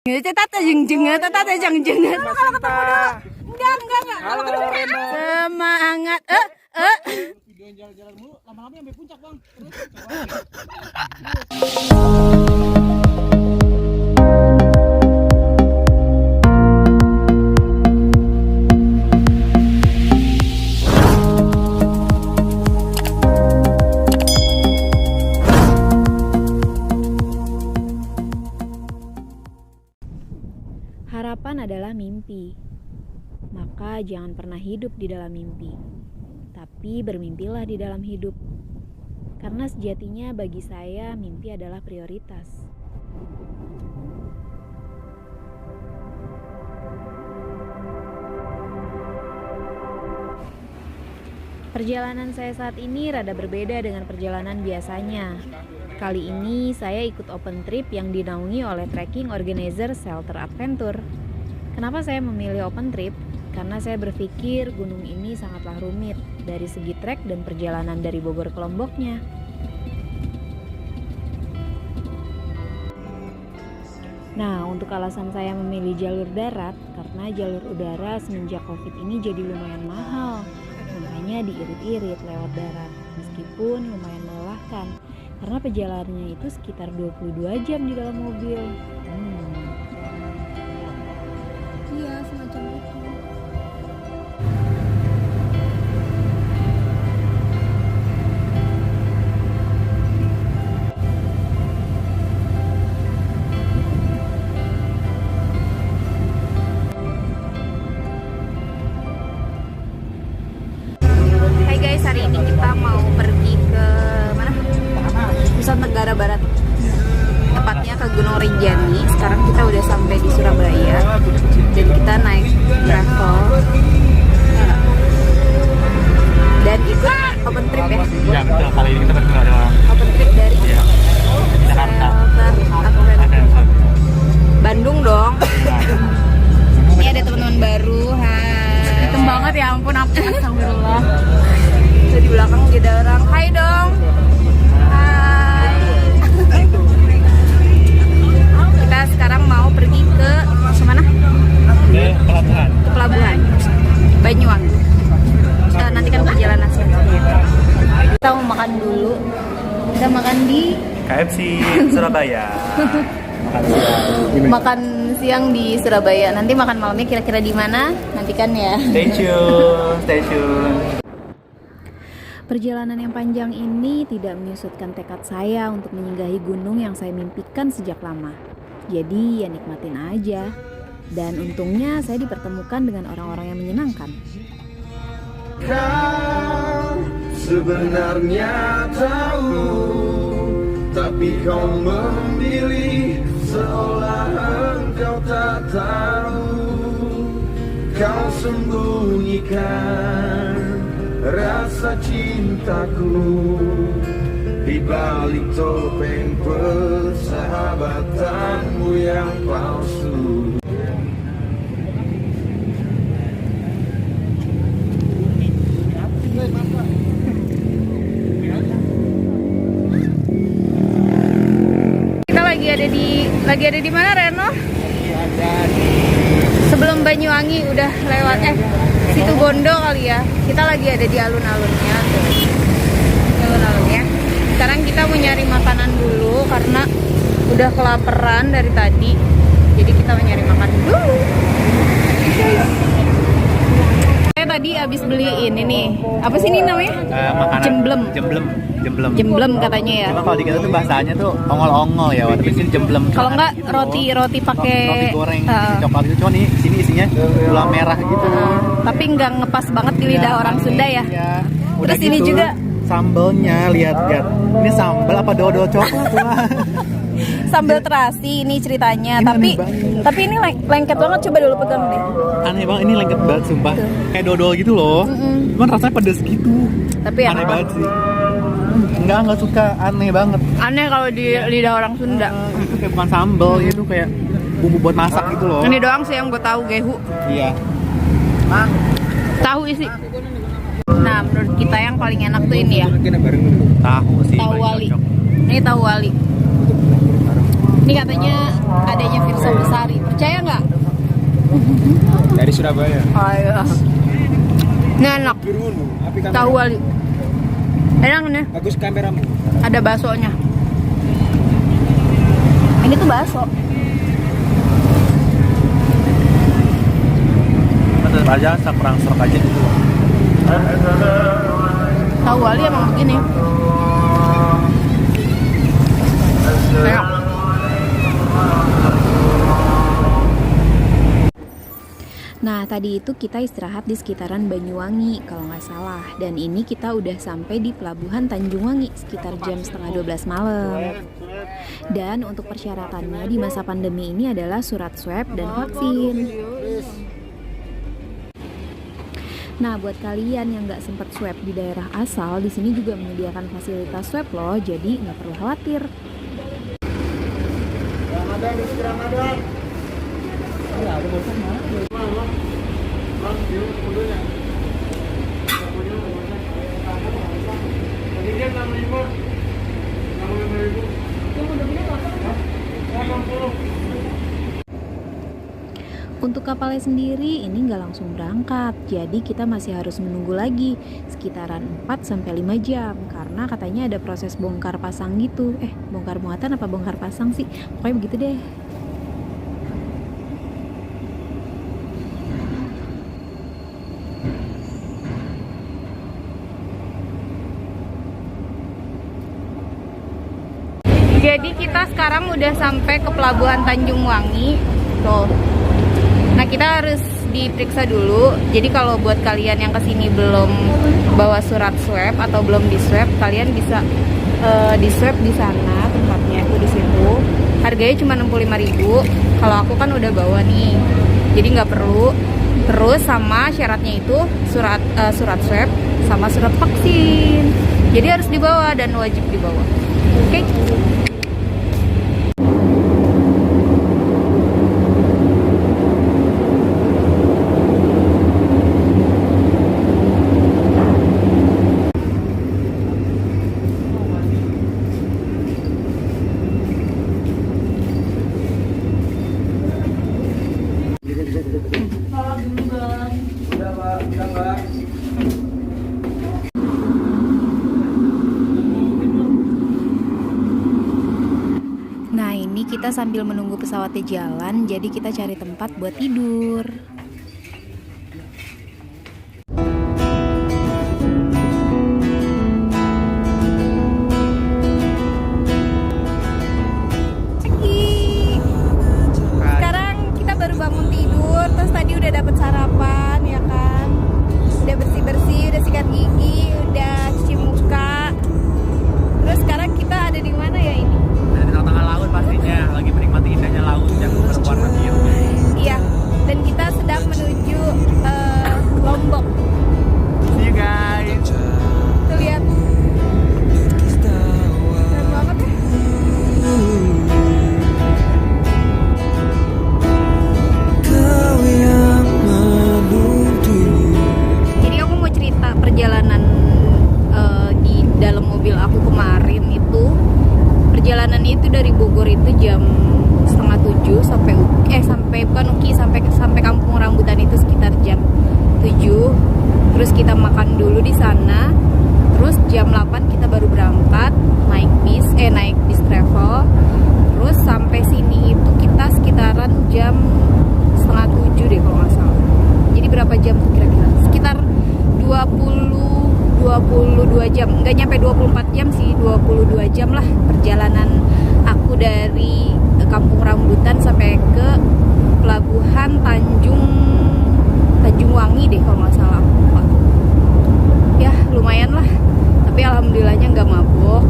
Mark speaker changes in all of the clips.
Speaker 1: Tata jeng tata jeng. Kalau ketemu dong. Enggak.
Speaker 2: Halo Reno.
Speaker 1: Semangat.
Speaker 2: Videoin jalan-jalan mulu, lama-lama sampai puncak, Bang.
Speaker 3: Harapan adalah mimpi, maka jangan pernah hidup di dalam mimpi, tapi bermimpilah di dalam hidup. Karena sejatinya bagi saya mimpi adalah prioritas. Perjalanan saya saat ini rada berbeda dengan perjalanan biasanya. Kali ini saya ikut open trip yang dinaungi oleh trekking organizer Shelter Adventure. Kenapa saya memilih open trip? Karena saya berpikir gunung ini sangatlah rumit dari segi trek dan perjalanan dari Bogor ke Lomboknya. Nah, untuk alasan saya memilih jalur darat, karena jalur udara semenjak Covid ini jadi lumayan mahal. Makanya diirit-irit lewat darat, meskipun lumayan melelahkan. Karena perjalanannya itu sekitar 22 jam di dalam mobil.
Speaker 1: Iya, semacam itu. Hai guys, hari ini kita mau pergi ke mana? Nusa Tenggara Barat. Tepatnya ke Gunung Rinjani. Sekarang kita udah sampai di Surabaya dan kita naik travel dan ikut open trip ya.
Speaker 2: Ya, betul. Kali ini kita berdua ada
Speaker 1: Open trip dari
Speaker 2: Jakarta.
Speaker 1: Shelter Adventure. Bandung dong. Ini ada teman-teman baru. Hai. Hitam banget ya ampun, astagfirullah. Itu di belakang ada orang. Hai dong. Hai. Kita sekarang mau pergi ke mana?
Speaker 2: Ke pelabuhan.
Speaker 1: Ke pelabuhan Banyuwangi. Nantikan perjalanan selanjutnya. Kita mau makan dulu. Kita makan di
Speaker 2: KFC Surabaya.
Speaker 1: makan siang di Surabaya. Nanti makan malamnya kira-kira di mana? Nantikan ya.
Speaker 2: Stay tune.
Speaker 3: Perjalanan yang panjang ini tidak menyusutkan tekad saya untuk menyinggahi gunung yang saya mimpikan sejak lama. Jadi ya nikmatin aja. Dan untungnya saya dipertemukan dengan orang-orang yang menyenangkan.
Speaker 4: Kau sebenarnya tahu, tapi kau memilih seolah engkau tak tahu. Kau sembunyikan rasa cintaku di balik topeng persahabatanmu yang palsu.
Speaker 1: Kita lagi ada di mana, Reno? Sebelum Banyuwangi udah lewat Situ Bondo kali ya. Kita lagi ada di alun-alunnya. Alun-alunnya. Sekarang kita mau nyari makanan dulu karena udah kelaparan dari tadi. Jadi kita mau nyari makan dulu. Saya tadi abis beli ini nih. Apa sih ini namanya?
Speaker 2: Makanan
Speaker 1: Jemblem katanya ya.
Speaker 2: Cuma kalau di kita tuh bahasanya tuh ongol-ongol ya, tapi sini jemblem.
Speaker 1: Kalau enggak roti pakai
Speaker 2: roti goreng coklat itu, cuma nih sini isinya gula merah gitu.
Speaker 1: Tapi enggak ngepas banget di lidah orang Sunda ya.
Speaker 2: Iya.
Speaker 1: Terus ini juga
Speaker 2: sambelnya, lihat. Ini sambel apa dodol coklat lah.
Speaker 1: sambal terasi ini ceritanya.
Speaker 2: Ini
Speaker 1: Tapi ini lengket banget, coba dulu pegang deh.
Speaker 2: Aneh banget, ini lengket banget sumpah. Kayak dodol gitu loh. Cuman rasanya pedes gitu.
Speaker 1: Tapi
Speaker 2: Aneh banget sih. Enggak suka, aneh banget.
Speaker 1: Aneh kalau di lidah orang Sunda.
Speaker 2: Itu kayak bukan sambel, itu kayak bumbu buat masak gitu loh.
Speaker 1: Ini doang sih yang gue tahu, gehu.
Speaker 2: Iya.
Speaker 1: Tahu isi. Nah, menurut kita yang paling enak tuh ini ya.
Speaker 2: Tahu sih.
Speaker 1: Tahu
Speaker 2: paling
Speaker 1: wali.
Speaker 2: cocok.
Speaker 1: Ini tahu wali. Ini katanya adanya Firsa Besari. Percaya nggak?
Speaker 5: Dari Surabaya.
Speaker 1: Oh iya. Ini enak. Tahu wali. Enak nih.
Speaker 5: Bagus kameramu.
Speaker 1: Ada baksonya. Ini tuh bakso.
Speaker 2: Tetap aja kurang serok aja gitu.
Speaker 1: Tahu wali emang begini. Enak.
Speaker 3: Nah, tadi itu kita istirahat di sekitaran Banyuwangi kalau nggak salah. Dan ini kita udah sampai di Pelabuhan Tanjung Wangi sekitar jam setengah 12 malam. Dan untuk persyaratannya di masa pandemi ini adalah surat swab dan vaksin. Nah, buat kalian yang nggak sempat swab di daerah asal, di sini juga menyediakan fasilitas swab loh, jadi nggak perlu khawatir. Untuk kapalnya sendiri ini nggak langsung berangkat, jadi kita masih harus menunggu lagi sekitaran 4-5 jam karena katanya ada proses bongkar pasang gitu. Bongkar muatan apa bongkar pasang sih? Pokoknya begitu deh.
Speaker 1: Jadi kita sekarang udah sampai ke Pelabuhan Tanjung Wangi. Tuh. Nah, kita harus diperiksa dulu. Jadi kalau buat kalian yang kesini belum bawa surat swab atau belum di swab, kalian bisa di swab di sana tempatnya itu di situ. Harganya cuma 65.000. Kalau aku kan udah bawa nih, jadi nggak perlu. Terus sama syaratnya itu surat swab sama surat vaksin. Jadi harus dibawa dan wajib dibawa. Oke?
Speaker 3: Nah, ini kita sambil menunggu pesawatnya jalan, jadi kita cari tempat buat tidur.
Speaker 1: Sekarang kita baru bangun tidur, terus tadi udah dapet sarapan, ya kan? Udah bersih-bersih, udah sikat gigi, udah cuci muka. Terus sekarang kita ada di mana ya ini?
Speaker 2: Di tengah-tengah laut pastinya, lagi menikmati indahnya laut yang berwarna biru.
Speaker 1: Iya, dan kita sedang menuju Lombok.
Speaker 2: See you guys.
Speaker 1: Tuh lihat. Keren banget ya. Jadi aku mau cerita perjalanan di dalam mobil aku kemarin itu. Perjalanan itu dari Bogor itu jam 6:30 sampai bukan Uki sampai Kampung Rambutan itu sekitar jam 7. Terus kita makan dulu di sana. Terus jam 8 kita baru berangkat naik bis travel. Terus sampai sini itu kita sekitaran jam 6:30 deh kalau nggak salah. Jadi berapa jam tuh kira-kira? Sekitar 22 jam, nggak nyampe 24 jam sih, 22 jam lah perjalanan aku dari Kampung Rambutan sampai ke Pelabuhan Tanjung Wangi deh kalau nggak salah. Ya lumayan lah, tapi alhamdulillahnya nggak mabok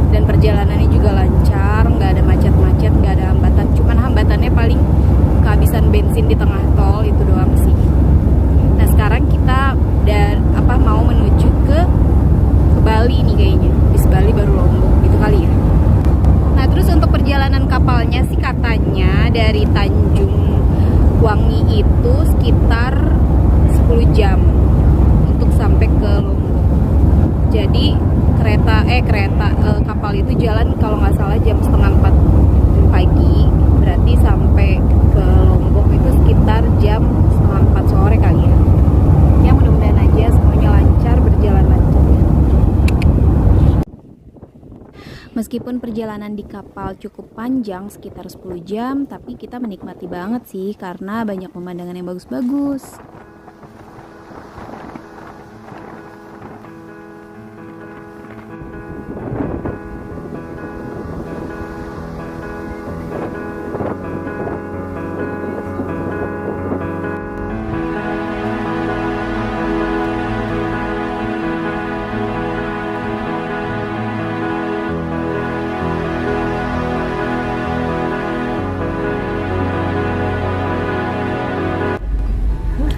Speaker 1: dan perjalanannya juga lancar, nggak ada macet-macet, nggak ada hambatan. Cuman hambatannya paling kehabisan bensin di tengah tol itu doang sih. Nah sekarang kita mau menuju ke Bali nih kayaknya. Bis Bali baru Lombok gitu kali ya. Nah terus untuk perjalanan kapalnya sih katanya dari Tanjung Wangi itu sekitar 10 jam untuk sampai ke Lombok. Jadi kapal itu jalan kalau nggak salah jam 3:30 pagi, berarti Jadi sampai ke Lombok itu sekitar jam 3:30 sore kali ya. Ya mudah-mudahan aja semuanya lancar, berjalan lancar ya. Meskipun perjalanan di kapal cukup panjang sekitar 10 jam, tapi kita menikmati banget sih karena banyak pemandangan yang bagus-bagus.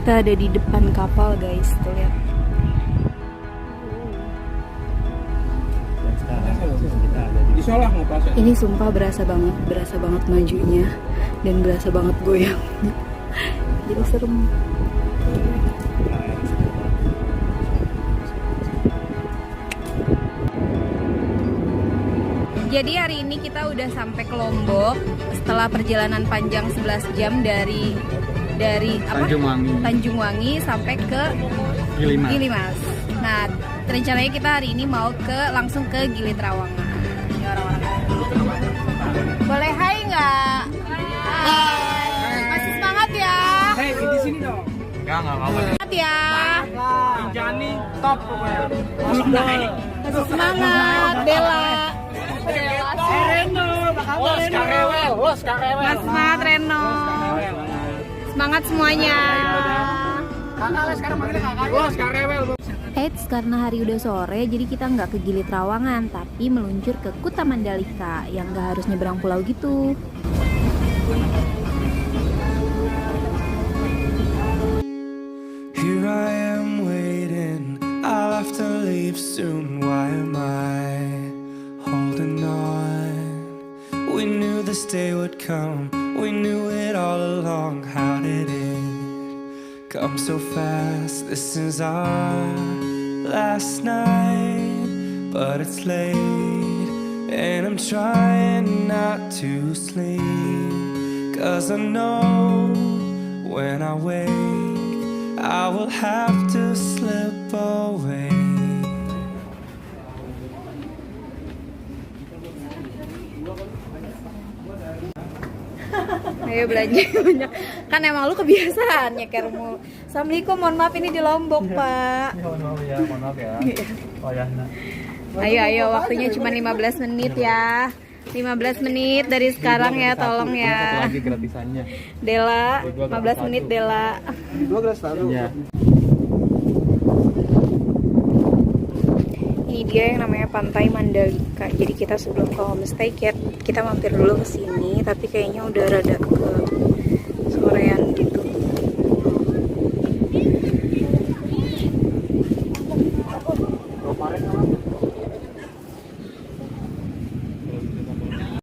Speaker 1: Kita ada di depan kapal guys, tuh lihat.
Speaker 2: Dan sekarang kita ada di
Speaker 5: Isolah mau pas.
Speaker 1: Ini sumpah berasa banget majunya dan berasa banget goyang. Jadi serem. Jadi hari ini kita udah sampai ke Lombok setelah perjalanan panjang 11 jam dari apa? Tanjung Wangi sampai ke Gilimas. Nah, rencananya kita hari ini mau langsung ke Gili Trawangan. Ini orang-orang. Boleh hai nggak? Hai. Masih semangat ya?
Speaker 5: Hei, di sini dong.
Speaker 2: nggak mau.
Speaker 1: Semangat ya.
Speaker 5: Jani top pokoknya.
Speaker 1: Masih semangat, Bella.
Speaker 5: Reno, Los Karewel.
Speaker 1: Mas semangat Reno. Semangat semuanya.
Speaker 5: Kakak sekarang manggilnya kakak. Los Karewel.
Speaker 3: Eits, karena hari udah sore, jadi kita nggak ke Gili Trawangan, tapi meluncur ke Kuta Mandalika yang nggak harus nyeberang pulau gitu.
Speaker 4: Here I am waiting, I'll have to leave soon. Why am I holding on? We knew this day would come, we knew it all along. How did it come so fast? This is our last night, but it's late, and I'm trying not to sleep, 'cause I know when I wake I will have to slip away.
Speaker 1: Ayo belanja banyak. Kan emang lu kebiasaan nyeker mulu. Assalamualaikum, mohon maaf ini di Lombok, Pak.
Speaker 2: Mohon maaf ya. Oh ya, nah.
Speaker 1: Ayo, waktunya cuma 15 menit ya. 15 menit dari sekarang ya, tolong ya.
Speaker 2: Lagi gratisannya.
Speaker 1: Dela, 15 menit Dela.
Speaker 5: 12 tahun.
Speaker 2: Iya.
Speaker 1: Ini dia yang namanya Pantai Mandalika. Jadi kita sebelum ke homestay kita mampir dulu ke sini, tapi kayaknya udah rada ke sorean gitu.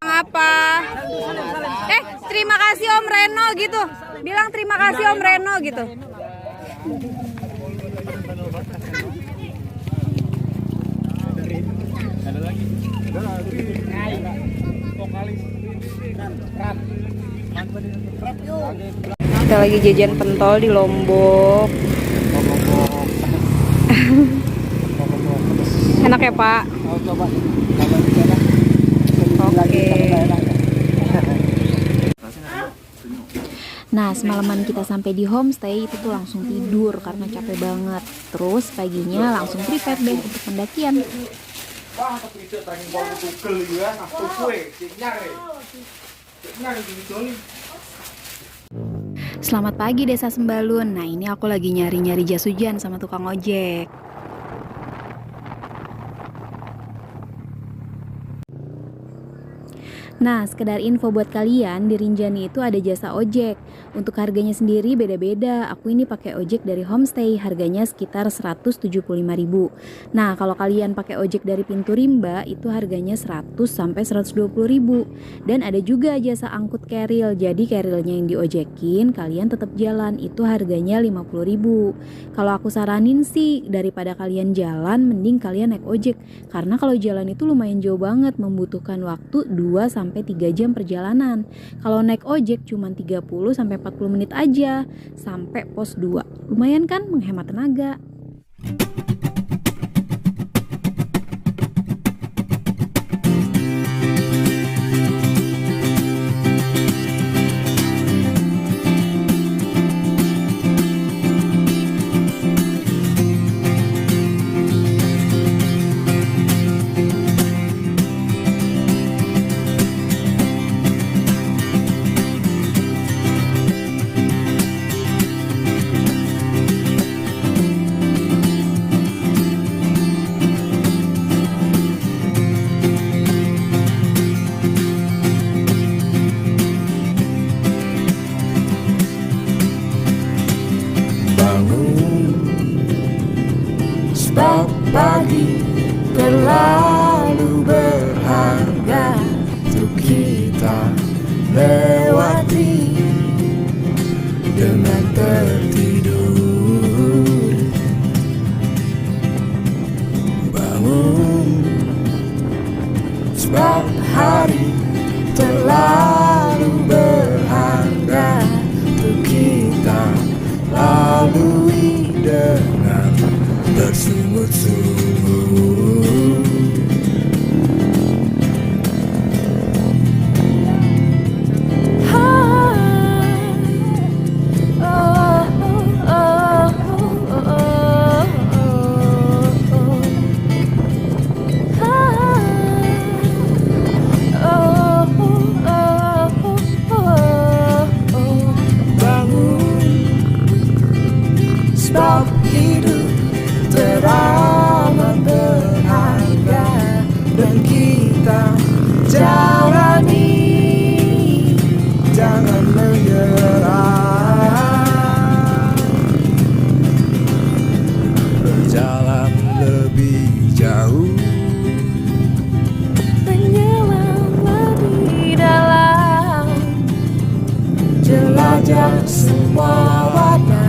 Speaker 1: Apa? Terima kasih Om Reno gitu. Bilang terima kasih Om Reno gitu. Kita lagi jajan pentol di Lombok. Enak ya Pak? Oke.
Speaker 3: Nah, semalaman kita sampai di homestay itu tuh langsung tidur karena capek banget. Terus paginya langsung prepare deh untuk pendakian. Selamat pagi Desa Sembalun. Nah, ini aku lagi nyari-nyari jas hujan sama tukang ojek. Nah, sekedar info buat kalian, di Rinjani itu ada jasa ojek. Untuk harganya sendiri beda-beda. Aku ini pakai ojek dari homestay, harganya sekitar 175.000. Nah, kalau kalian pakai ojek dari Pintu Rimba, itu harganya 100 sampai 120.000. Dan ada juga jasa angkut keril. Jadi kerilnya yang diojekin, kalian tetap jalan, itu harganya 50.000. Kalau aku saranin sih, daripada kalian jalan, mending kalian naik ojek. Karena kalau jalan itu lumayan jauh banget, membutuhkan waktu 2 sampai sampai 3 jam perjalanan. Kalau naik ojek cuma 30 sampai 40 menit aja sampai pos 2. Lumayan kan menghemat tenaga.
Speaker 4: Sebab pagi terlalu berharga untuk kita lewati dengan tertidur. Bangun, sebab hari terlalu berharga untuk kita lalui dengan bersungut-sungut. Sebab hidup teramat berharga dan kita jalani, jangan menyerah. Berjalan lebih jauh, menyelam lebih dalam, jelajah semua warna.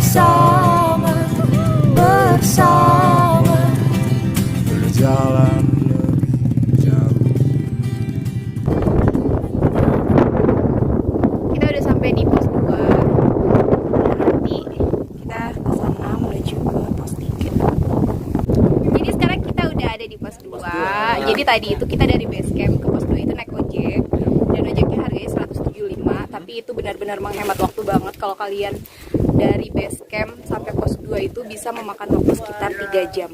Speaker 4: Bersama berjalan lebih jauh.
Speaker 1: Kita udah sampai di pos 2. Nanti kita kesana menuju ke pos 3. Jadi sekarang kita udah ada di pos 2. Jadi tadi itu kita dari base camp ke pos 2 itu naik ojek. Dan ojeknya harganya 175. Tapi itu benar-benar menghemat waktu banget. Kalau kalian dari base camp sampai pos 2 itu bisa memakan waktu sekitar 3 jam.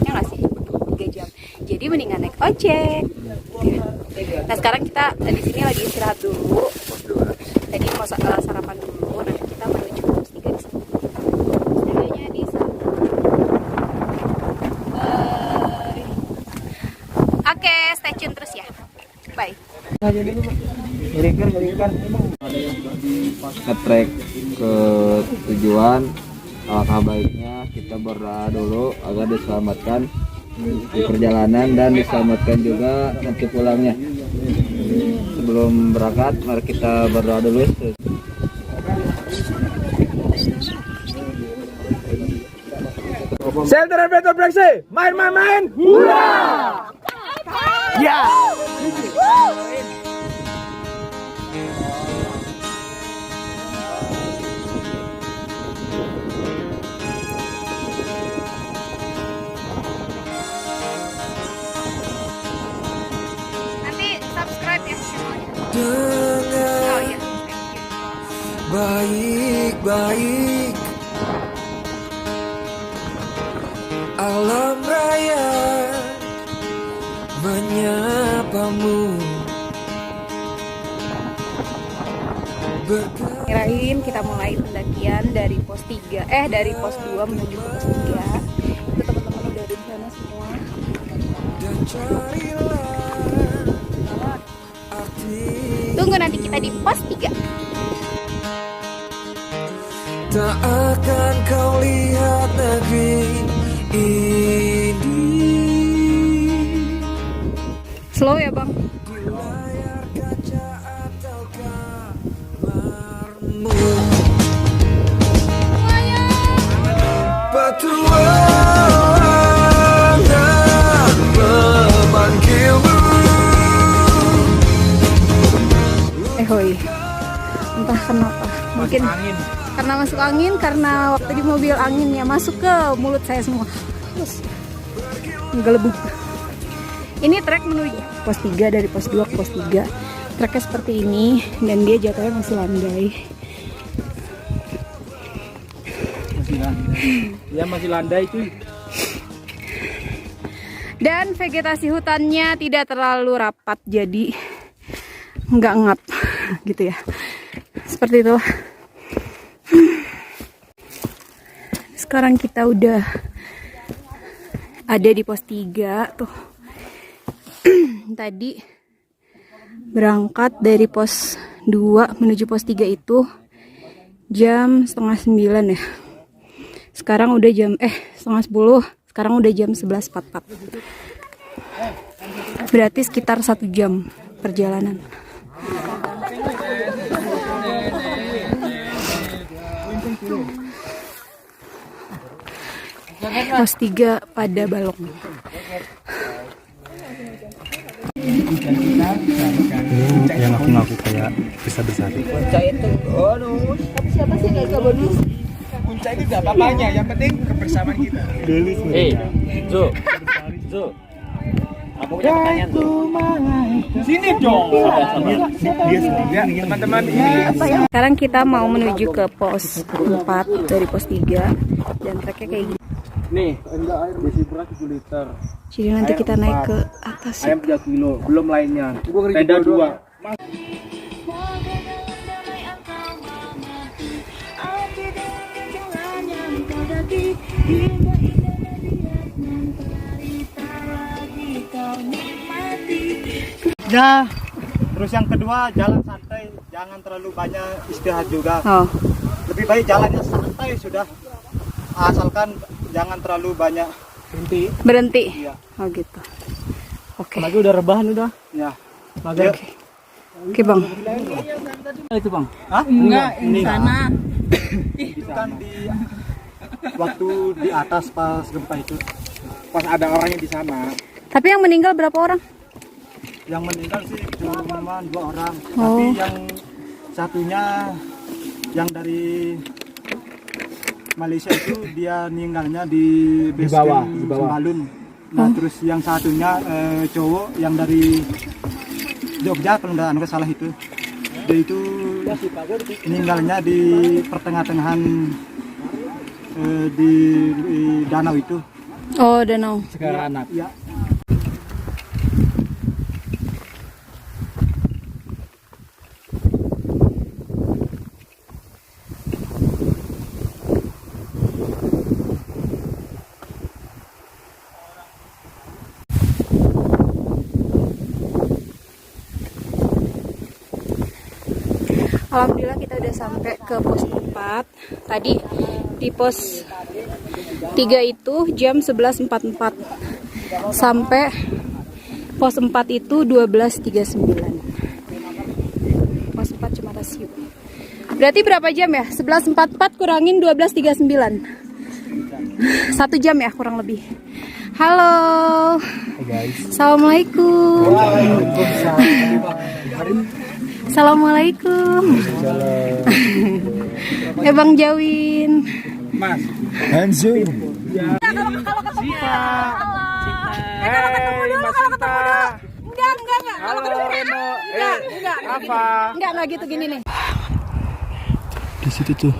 Speaker 1: Ya nggak sih? 3 jam. Jadi mendingan naik ojek. Nah sekarang kita di sini lagi istirahat dulu. Tadi mau sarapan dulu. Nanti kita menuju pos 3 di sana. Pos 3-nya di sana. Oke, stay tune terus ya. Bye.
Speaker 6: Nge-trek ke tujuan, alangkah baiknya kita berdoa dulu agar diselamatkan di perjalanan dan diselamatkan juga nanti pulangnya. Sebelum berangkat, mari kita berdoa dulu.
Speaker 5: Center Elevator Breaksi, main. Hurra! Ya.
Speaker 1: Nanti subscribe ya channelnya.
Speaker 4: Dengan
Speaker 1: Oh iya, thank you.
Speaker 4: baik-baik alam raya menyapamu.
Speaker 1: Kirain kita mulai pendakian dari pos 3 dari pos 2 menuju ke pos 3. Itu teman-teman udah ada di sana semua.
Speaker 4: Dan carilah arti.
Speaker 1: Tunggu nanti kita di pos 3.
Speaker 4: Tak akan kau lihat negeri ini.
Speaker 1: Slow ya bang.
Speaker 4: Di layar kaca atau kamarmu. Petualangan memanggilmu.
Speaker 1: Hoi. Entah kenapa. Mungkin karena masuk angin, karena waktu di mobil anginnya masuk ke mulut saya semua. Terus ngelebuk. Ini trek menuju pos 3, dari pos 2 ke pos 3. Treknya seperti ini dan dia jatuhnya masih landai.
Speaker 5: Ya masih landai cuy.
Speaker 1: Dan vegetasi hutannya tidak terlalu rapat, jadi nggak ngap gitu ya. Seperti itu. Sekarang kita udah ada di pos 3 tuh. Tadi berangkat dari pos 2 menuju pos 3 itu jam 8:30 ya. Sekarang udah jam 9:30. Sekarang udah jam 11.44. Berarti sekitar 1 jam perjalanan. Pos 3 pada Balong.
Speaker 2: Yang aku ngaku kayak besar-besar.
Speaker 6: Puncak itu bonus. Tapi siapa sih kayak bonus?
Speaker 5: Puncak itu gak apa-apanya, yang penting kebersamaan kita.
Speaker 6: Zo. Aku punya pertanyaan tuh.
Speaker 5: Sini dong. Ya, teman-teman ini.
Speaker 1: Sekarang kita mau menuju ke pos 4 dari pos 3 dan treknya kayak gini.
Speaker 5: Nih, enggak air besi beras 1 liter.
Speaker 1: Jadi nanti kita naik ke atas.
Speaker 5: Ayam 3 kilo, belum lainnya. Tenda 2.
Speaker 7: Ya, terus yang kedua jalan santai, jangan terlalu banyak istirahat juga.
Speaker 1: Oh,
Speaker 7: Lebih baik jalannya santai sudah, asalkan jangan terlalu banyak
Speaker 1: berhenti.
Speaker 7: Iya.
Speaker 1: Oh gitu. Oke.
Speaker 7: Lagi udah rebahan udah. Ya. Lagi.
Speaker 1: Oke Bang.
Speaker 7: Itu Bang. Hah?
Speaker 1: Enggak,
Speaker 7: ini
Speaker 1: sana.
Speaker 7: Itu kan di waktu di atas pas gempa itu.
Speaker 5: Pas ada orangnya di sana.
Speaker 1: Tapi yang meninggal berapa orang?
Speaker 7: Yang meninggal sih cuma 2 orang.
Speaker 1: Oh.
Speaker 7: Tapi yang satunya yang dari Malaysia itu dia meninggalnya di
Speaker 5: bawah,
Speaker 7: basecamp
Speaker 5: di bawah.
Speaker 7: Sembalun. Nah, terus yang satunya cowok yang dari Jogja kalau nggak salah itu. Dia itu meninggalnya di pertengah-tengahan di danau itu.
Speaker 1: Oh, danau.
Speaker 5: Sekarang anak.
Speaker 7: Ya.
Speaker 1: Alhamdulillah kita udah sampai ke pos 4. Tadi di pos 3 itu jam 11.44. Sampai pos 4 itu 12.39. Pos 4 cuma Rasio. Berarti berapa jam ya? 11.44 kurangin 12.39. 1 jam ya kurang lebih. Halo. Assalamualaikum. Assalamualaikum. Bang Jawin.
Speaker 5: Mas.
Speaker 7: Hanzu.
Speaker 1: Kalau ketemu
Speaker 5: Sita. Kalau ketemu dulu,
Speaker 1: kalau ketemu dulu. Enggak. Kalau ketemu enggak. Enggak gitu gini nih.
Speaker 2: Di situ tuh.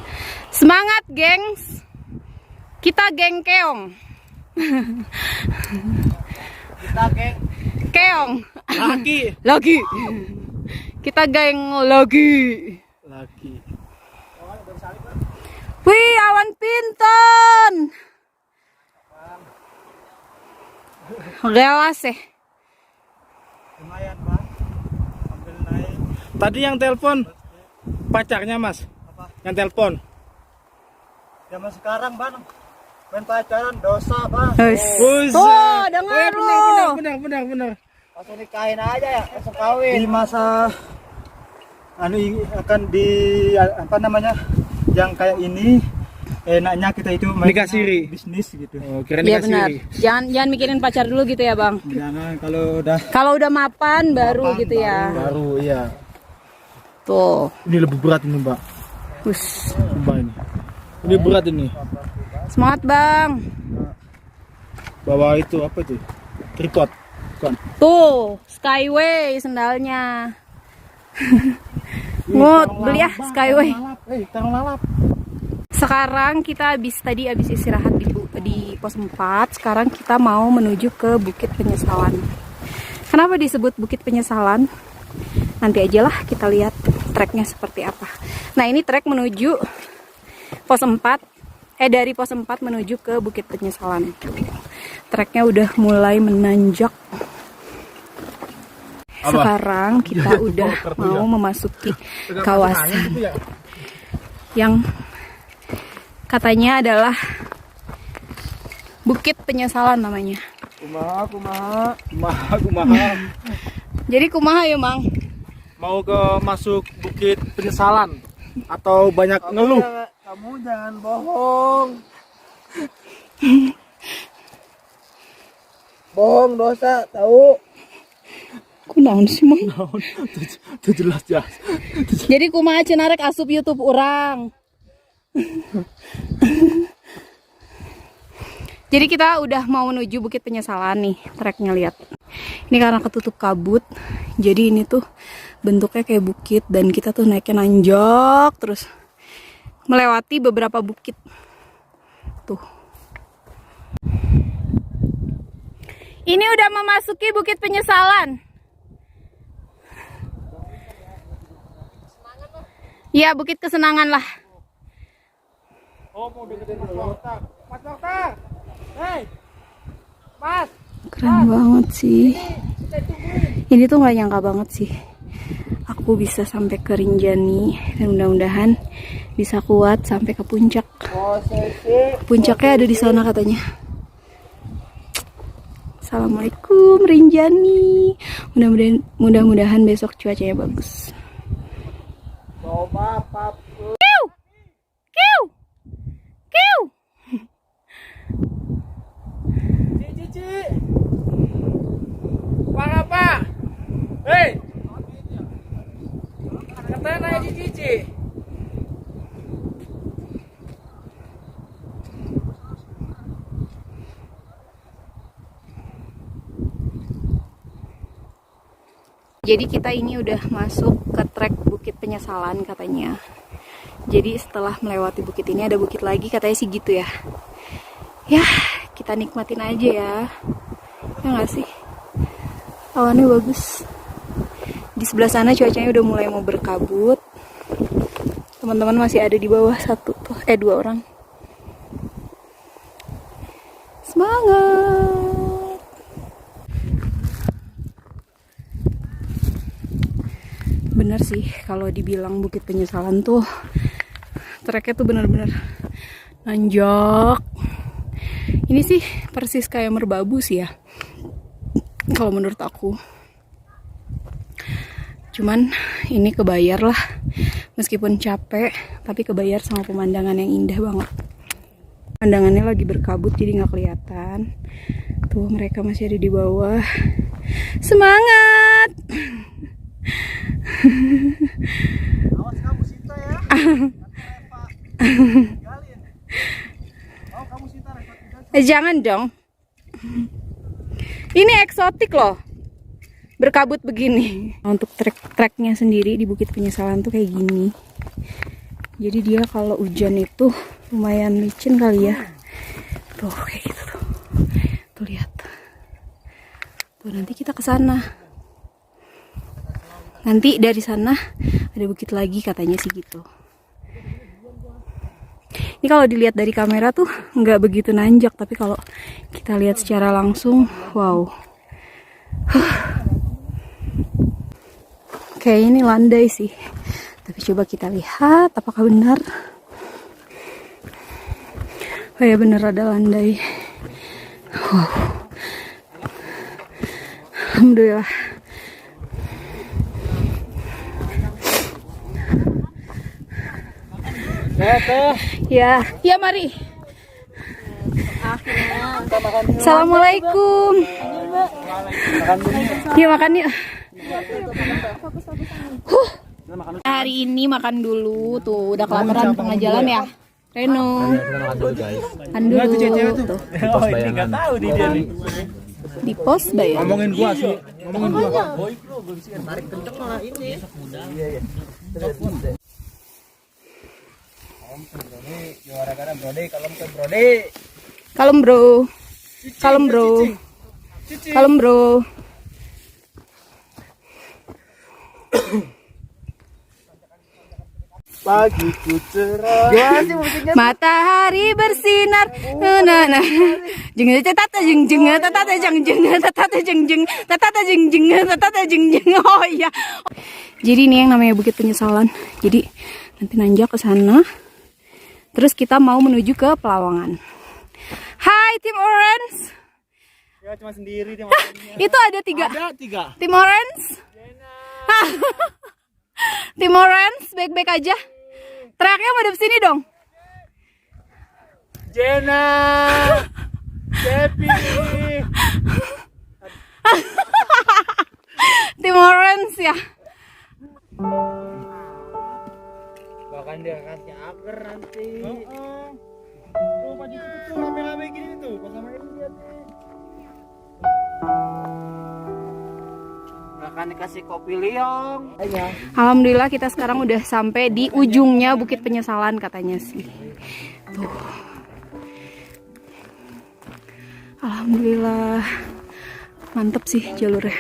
Speaker 1: Semangat, gengs. Kita geng keong.
Speaker 7: Kita geng
Speaker 1: Keong.
Speaker 7: lagi.
Speaker 1: Kita geng lagi. Wih, awan pinten. Gelas
Speaker 7: Lumayan, Bang. Ambil naik.
Speaker 5: Tadi yang telepon pacarnya Mas.
Speaker 7: Apa?
Speaker 5: Yang telepon.
Speaker 7: Zaman sekarang, Bang. Main pacaran dosa, Bang.
Speaker 1: Tuh, dengar lu.
Speaker 5: Benar.
Speaker 7: Langsung nikahin aja ya, langsung kawin. Di masa akan di apa namanya? Yang kayak ini enaknya kita itu
Speaker 5: Nikah siri.
Speaker 7: bisnis gitu.
Speaker 5: Oh, kira
Speaker 1: Iya
Speaker 5: nikah
Speaker 1: benar.
Speaker 5: siri.
Speaker 1: Jangan mikirin pacar dulu gitu ya, Bang.
Speaker 7: Jangan kalau udah
Speaker 1: Kalau udah mapan baru gitu ya.
Speaker 7: baru iya.
Speaker 1: Tuh.
Speaker 7: Ini lebih berat ini, Mbak.
Speaker 1: Us.
Speaker 7: Sumpah ini. Ini berat ini.
Speaker 1: Semangat, Bang.
Speaker 7: Bawa itu apa itu? Tripod. Bukan.
Speaker 1: Tuh, Skyway sendalnya. Ngut, beli ya Skyway.
Speaker 7: Tarung lalap.
Speaker 1: Sekarang kita tadi habis istirahat di pos 4. Sekarang kita mau menuju ke Bukit Penyesalan. Kenapa disebut Bukit Penyesalan? Nanti aja lah kita lihat treknya seperti apa. Nah, ini trek menuju pos 4. Dari pos 4 menuju ke Bukit Penyesalan. Treknya udah mulai menanjak. Sekarang kita udah mau memasuki kawasan yang katanya adalah Bukit Penyesalan namanya.
Speaker 7: Kumaha.
Speaker 1: Jadi kumaha ya, Mang?
Speaker 7: Mau masuk Bukit Penyesalan atau banyak ngeluh?
Speaker 5: Kamu jangan bohong. Bohong dosa, tahu?
Speaker 1: Kunaon sih, Mang?
Speaker 7: Itu jelas ya.
Speaker 1: Jadi kumaha cenah rek asup YouTube orang. Jadi kita udah mau menuju Bukit Penyesalan nih, treknya lihat. Ini karena ketutup kabut, jadi ini tuh bentuknya kayak bukit dan kita tuh naiknya nanjak terus melewati beberapa bukit. Tuh. Ini udah memasuki Bukit Penyesalan. Ya, Bukit Kesenangan lah.
Speaker 5: Oh, mau deketin Mas Mokhtar. Mas Mokhtar. Hei. Mas.
Speaker 1: Keren banget sih. Ini tuh gak nyangka banget sih aku bisa sampai ke Rinjani dan mudah-mudahan bisa kuat sampai ke puncak. Puncaknya ada di sana katanya. Assalamualaikum Rinjani. Mudah-mudahan besok cuacanya bagus.
Speaker 5: Coba papu.
Speaker 1: Kiu. Kiu. Kiu.
Speaker 5: Cici. Para Pak. Hei. Katanya nanya Cici.
Speaker 1: Jadi kita ini udah masuk ke trek Bukit Penyesalan katanya. Jadi setelah melewati bukit ini ada bukit lagi katanya sih gitu ya. Ya, kita nikmatin aja ya. Ya nggak sih? Awannya bagus. Di sebelah sana cuacanya udah mulai mau berkabut. Teman-teman masih ada di bawah dua orang. Semangat. Bener sih kalau dibilang Bukit Penyesalan tuh treknya tuh bener-bener nanjak. Ini sih persis kayak Merbabu sih ya kalau menurut aku. Cuman ini kebayar lah, meskipun capek tapi kebayar sama pemandangan yang indah banget. Pemandangannya lagi berkabut jadi nggak kelihatan. Tuh mereka masih ada di bawah. Semangat.
Speaker 5: Awas kamu Sinta ya. Oh, kamu Sinta repot.
Speaker 1: Jangan dong. Ini eksotik loh. Berkabut begini. Untuk trek-treknya sendiri di Bukit Penyesalan tuh kayak gini. Jadi dia kalau hujan itu lumayan licin kali ya. Tuh kayak gitu tuh. Tuh lihat. Tuh nanti kita ke sana. Nanti dari sana ada bukit lagi katanya sih gitu. Ini kalau dilihat dari kamera tuh nggak begitu nanjak, tapi kalau kita lihat secara langsung, wow. Kayaknya ini landai sih. Tapi coba kita lihat apakah benar. Oh ya benar ada landai. Wow. Alhamdulillah. Ya, ya mari. Assalamualaikum. Yuk makan yuk. Hari ini makan dulu tuh, udah kelaparan tengah jalan ya. Reno. Makan dulu. Tuh.
Speaker 2: Oh, ini nggak tahu di dia nih.
Speaker 1: Di pos bayar.
Speaker 2: Ngomongin gua sih, ngomongin gua.
Speaker 1: Kalem bro. Kalem bro. Kalem bro.
Speaker 2: Pagiku cerah.
Speaker 1: Matahari bersinar. Nah. Jeng tata jeng jeng tata jeng jeng tata jeng jeng tata jeng jeng tata jeng jeng. Oh iya. Jadi ini yang namanya Bukit Penyesalan. Jadi nanti nanjak ke sana. Terus kita mau menuju ke Pelawangan. Hai tim Orange.
Speaker 2: Ya cuma sendiri dia.
Speaker 1: Itu ada 3.
Speaker 2: Ada 3.
Speaker 1: Tim Orange. Tim Orange baik-baik aja. Teriaknya madep sini dong.
Speaker 2: Jena. Cepi.
Speaker 1: Tim Orange ya.
Speaker 6: Bahkan dia kasih aker nanti.
Speaker 2: Oh, baju itu rame-rame gini tuh. Pas sama ini lihat nih.
Speaker 6: Bahkan dikasih kopi liong.
Speaker 1: Alhamdulillah kita sekarang udah sampai di ujungnya Bukit Penyesalan katanya sih. Tuh. Alhamdulillah. Mantep sih jalurnya.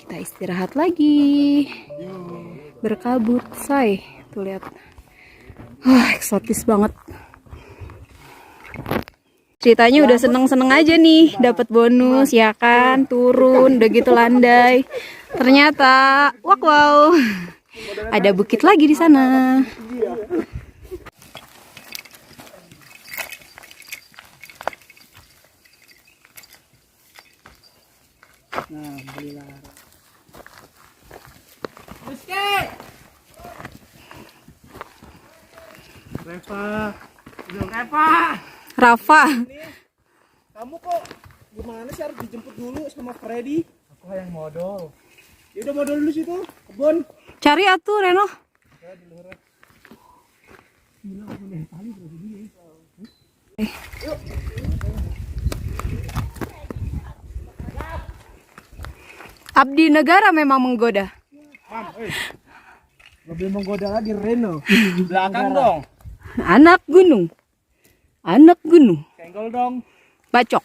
Speaker 1: Kita istirahat lagi. Berkabut, say. Tuh lihat. Eksotis banget. Ceritanya udah seneng-seneng aja nih, dapat bonus ya kan, turun udah gitu landai. Ternyata, wow, ada bukit lagi di sana. Rafa.
Speaker 7: Kamu kok gimana sih, harus dijemput dulu sama Freddy? Aku yang modal. Ya udah modal dulu situ, kebun.
Speaker 1: Cari atuh Reno. Abdi negara memang menggoda.
Speaker 7: Lebih menggoda lagi Reno.
Speaker 2: Belakang dong.
Speaker 1: Anak gunung. Anak gunung.
Speaker 2: Senggol dong.
Speaker 1: Bacok.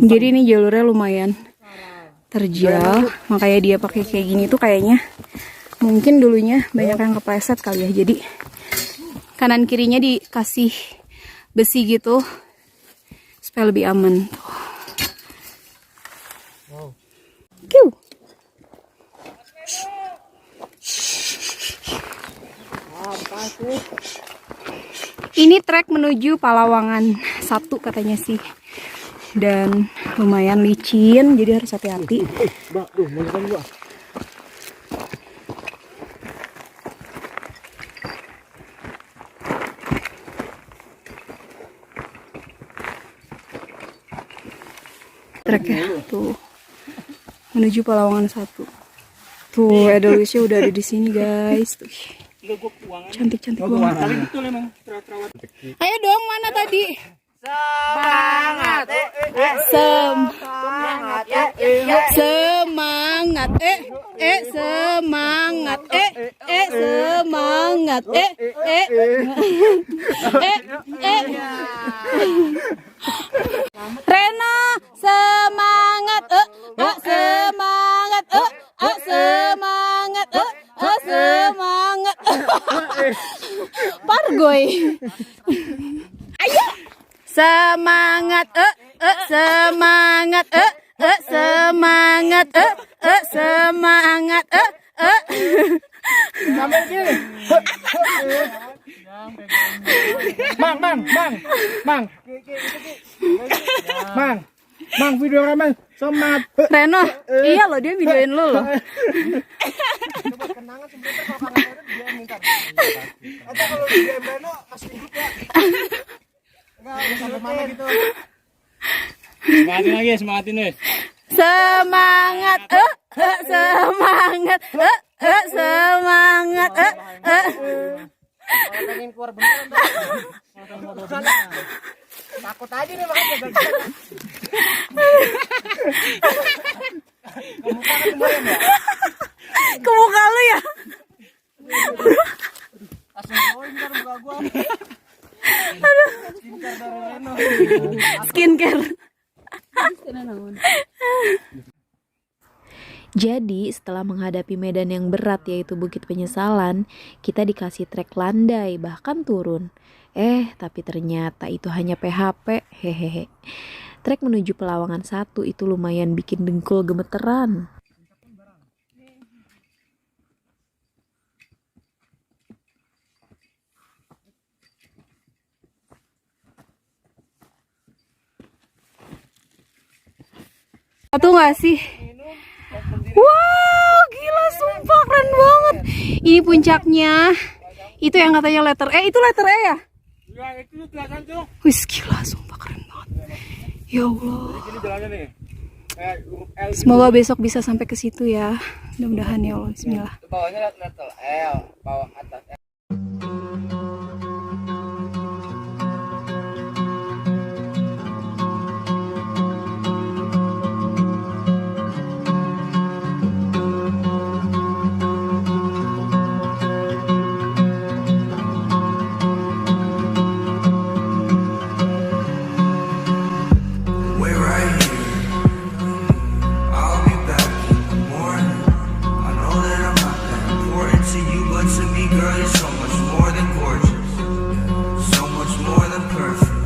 Speaker 1: Jadi ini jalurnya lumayan terjal, makanya dia pakai kayak gini tuh kayaknya mungkin dulunya banyak yang kepleset kali ya. Jadi kanan kirinya dikasih besi gitu supaya lebih aman. Kiu. Ini trek menuju Palawangan 1 katanya sih. Dan lumayan licin, jadi harus hati-hati. Treknya tuh menuju Palawangan 1. Tuh Edelweissnya udah ada di sini guys. Tuh. Cantik-cantik banget. Ayo dong, mana tadi?
Speaker 5: Semangat,
Speaker 1: Semangat, semangat, semangat, Reno, semangat, semangat, semangat, semangat, Pargoy. Ayo. Semangat, semangat, semangat, semangat,
Speaker 7: Sampai gini. Mang.
Speaker 5: Bang, video ramai. Semangat.
Speaker 1: Reno, iya loh dia videoin lu loh.
Speaker 5: Kenangan sebentar kalau kamera dia minta. Atau kalau di Reno kasih ikut ya. Enggak sampai mana gitu.
Speaker 2: Semangatin lagi, semangatin nih.
Speaker 1: Semangat, semangat, semangat,
Speaker 5: Kalau pengen keluar beneran tuh. Takut aja nih makanya gagal. Kamu kan lumayan ya?
Speaker 1: ke muka lu ya.
Speaker 5: Langsung join kan muka gua. Skincare dari Reno.
Speaker 1: Skincare.
Speaker 3: Jadi, setelah menghadapi medan yang berat yaitu Bukit Penyesalan, kita dikasih trek landai, bahkan turun. Tapi ternyata itu hanya PHP, hehehe. Trek menuju Pelawangan 1 itu lumayan bikin dengkul gemeteran.
Speaker 1: Satu nggak sih? Wow, gila sumpah keren banget. Ini puncaknya. Itu yang katanya letter E, itu letter E ya?
Speaker 5: Ya, itu kelihatan tuh.
Speaker 1: Wis gila sumpah keren banget. Ya Allah. Semoga besok bisa sampai ke situ ya. Mudah-mudahan ya Allah. Bismillah.
Speaker 6: Bawahnya letter L, bawah atas L.
Speaker 4: We're right here. I'll be back in the morning. I know that I'm not that important to you, but to me, girl, you're so much more than gorgeous, so much more than perfect.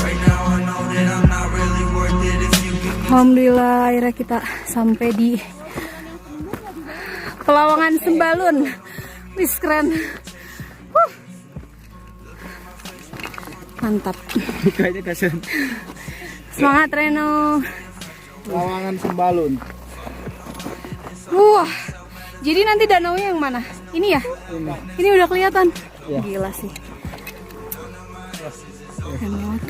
Speaker 4: Right now, I know that I'm not really worth it if you give me.
Speaker 1: Alhamdulillah akhirnya kita sampai di Pelawangan Sembalun. Wis keren. Mantap.
Speaker 5: Kayaknya kasihan.
Speaker 1: Semangat Reno.
Speaker 5: Pelawangan Sembalun.
Speaker 1: Wah. Jadi nanti danaunya yang mana? Ini ya? Ini udah kelihatan. Gila sih. Keren banget.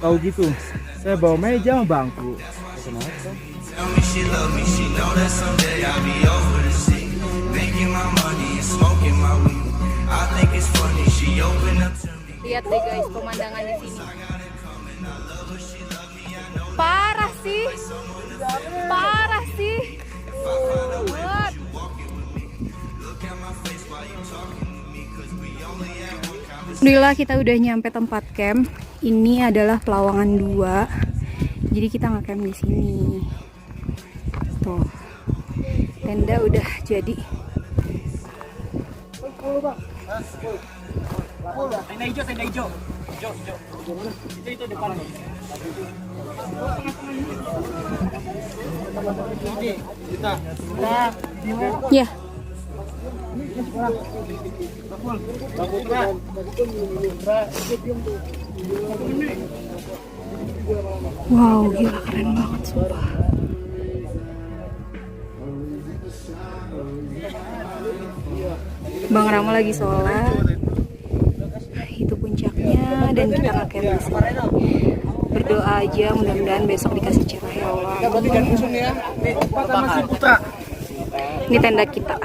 Speaker 5: Tahu gitu. Saya bawa meja sama bangku.
Speaker 4: Tell me she love me, she know that someday I'll be over the sea, making my money and smoking my weed. I think it's funny she opened up to me.
Speaker 1: Lihat deh guys pemandangan di sini. Parah sih. Parah sih. Banget. Alhamdulillah kita udah nyampe tempat camp. Ini adalah Pelawangan 2. Jadi kita nge-camp di sini. Tuh. Tenda udah jadi.
Speaker 5: Tenda hijau, tenda hijau. Hijau. Itu depan. Kita.
Speaker 1: Ya. Wow, gila keren banget sumpah. Bang Rama lagi sholat. Itu puncaknya dan kita nge-camp di sini. Berdoa aja mudah-mudahan besok dikasih cerah ya Allah. Ini tenda kita.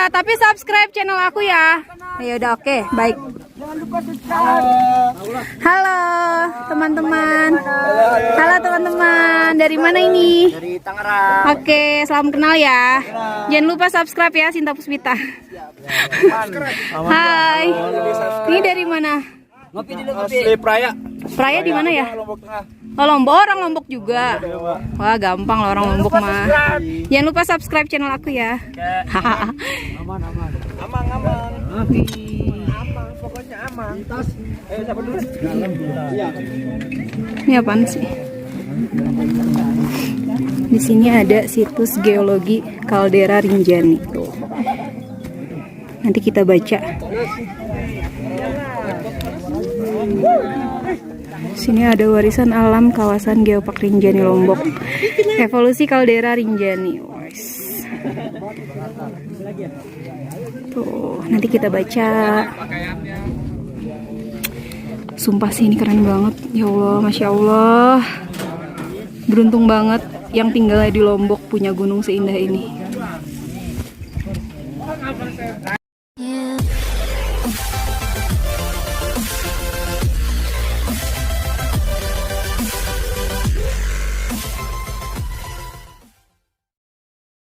Speaker 1: Tapi subscribe channel aku ya. Ya udah oke, baik. Halo teman-teman. Halo teman-teman. Dari mana ini?
Speaker 5: Dari Tangerang.
Speaker 1: Oke, salam kenal ya. Jangan lupa subscribe ya Sinta Puspita. Hai. Ini dari mana?
Speaker 5: Asli Praya.
Speaker 1: Praya di mana ya? Oh, Lombok, orang Lombok juga. Wah, gampang lah orang Lombok mah. Jangan lupa subscribe channel aku ya.
Speaker 5: Aman. Aman. Pokoknya aman.
Speaker 1: Ini apaan sih? Di sini ada situs geologi Caldera Rinjani. Tuh. Nanti kita baca. Sini ada warisan alam kawasan Geopark Rinjani Lombok. Evolusi Caldera Rinjani. Tuh, nanti kita baca. Sumpah sih ini keren banget. Ya Allah, Masya Allah. Beruntung banget yang tinggalnya di Lombok punya gunung seindah ini.